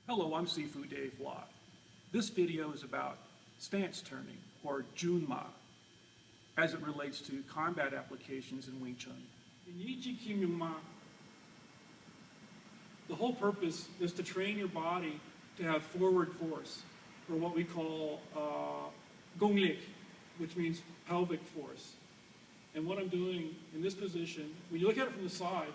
Hello, I'm Sifu Dave Lott. This video is about stance turning, or juen as it relates to combat applications in Wing Chun. In Yi Ji Kim Yung Ma, the whole purpose is to train your body to have forward force, or what we call gonglik, which means pelvic force. And what I'm doing in this position, when you look at it from the side,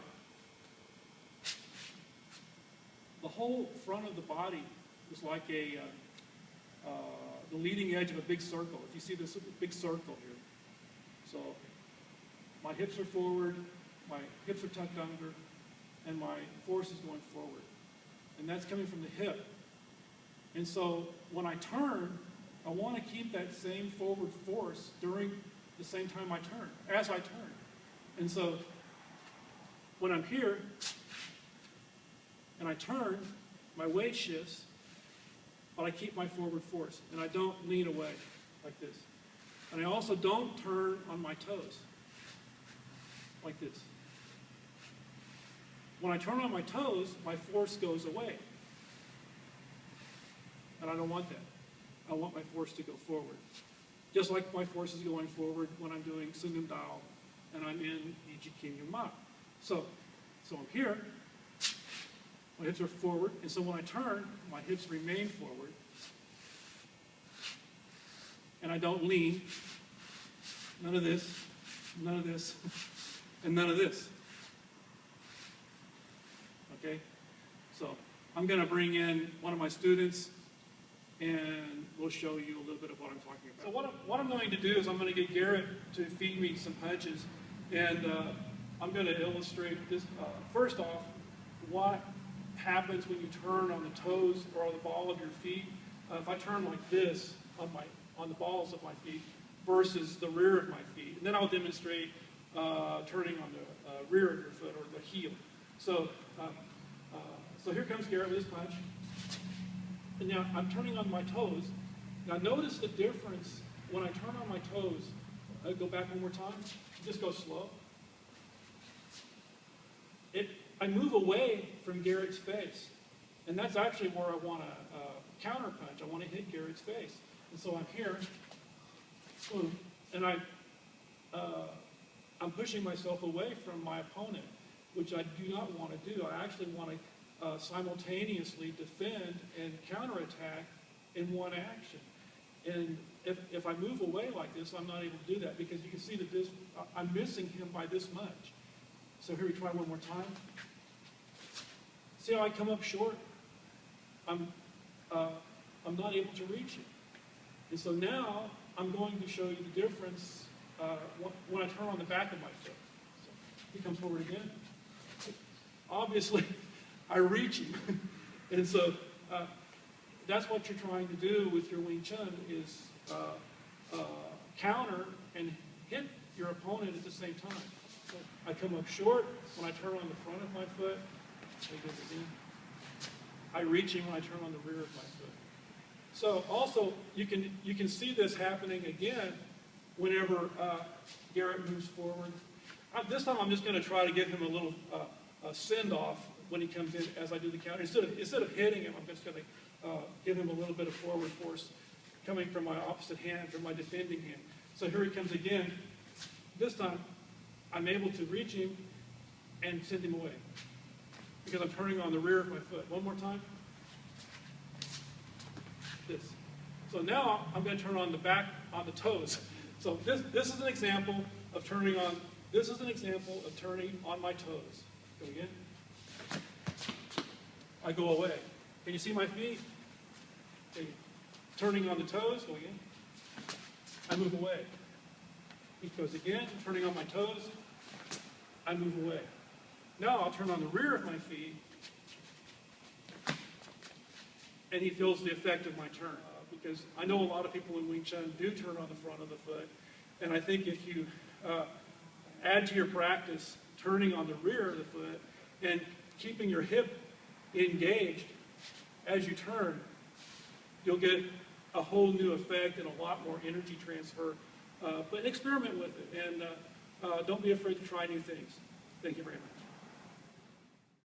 the whole front of the body is like the leading edge of a big circle. If you see this big circle here. So my hips are forward, my hips are tucked under, and my force is going forward. And that's coming from the hip. And so when I turn, I want to keep that same forward force during the same time I turn, as I turn. And so when I'm here, and I turn, my weight shifts, but I keep my forward force, and I don't lean away like this. And I also don't turn on my toes, like this. When I turn on my toes, my force goes away. And I don't want that. I want my force to go forward. Just like my force is going forward when I'm doing Sun Yum Dao, and I'm in Yi Ji Kim Yung Ma. So I'm here. My hips are forward, and so when I turn, my hips remain forward. And I don't lean. None of this, and none of this. Okay? So I'm going to bring in one of my students, and we'll show you a little bit of what I'm talking about. So what I'm going to do is I'm going to get Garrett to feed me some punches, and I'm going to illustrate this. First off, what happens when you turn on the toes or on the ball of your feet. If I turn like this on the balls of my feet versus the rear of my feet, and then I'll demonstrate turning on the rear of your foot or the heel. So here comes Garrett with his punch, and now I'm turning on my toes. Now notice the difference when I turn on my toes. I'll go back one more time. Just go slow. I move away from Garrett's face. And that's actually where I want to counter punch. I want to hit Garrett's face. And so I'm here, boom, and I'm pushing myself away from my opponent, which I do not want to do. I actually want to simultaneously defend and counterattack in one action. And if I move away like this, I'm not able to do that because you can see that I'm missing him by this much. So here we try one more time. See how I come up short? I'm not able to reach it. And so now I'm going to show you the difference when I turn on the back of my foot. So he comes forward again. Obviously, I reach him. And so that's what you're trying to do with your Wing Chun is counter and hit your opponent at the same time. So I come up short when I turn on the front of my foot. I reach him when I turn on the rear of my foot. So also, you can see this happening again whenever Garrett moves forward. This time I'm just going to try to give him a little send-off when he comes in as I do the counter. Instead of hitting him, I'm just going to give him a little bit of forward force coming from my opposite hand, from my defending hand. So here he comes again. This time, I'm able to reach him and send him away because I'm turning on the rear of my foot. One more time. This. So now I'm going to turn on the back, on the toes. So this is an example of turning on. This is an example of turning on my toes. Go again. I go away. Can you see my feet? Okay. Turning on the toes. Go again. I move away. He goes again. Turning on my toes. I move away. Now I'll turn on the rear of my feet, and he feels the effect of my turn. Because I know a lot of people in Wing Chun do turn on the front of the foot, and I think if you add to your practice turning on the rear of the foot and keeping your hip engaged as you turn, you'll get a whole new effect and a lot more energy transfer. But experiment with it, and don't be afraid to try new things. Thank you very much.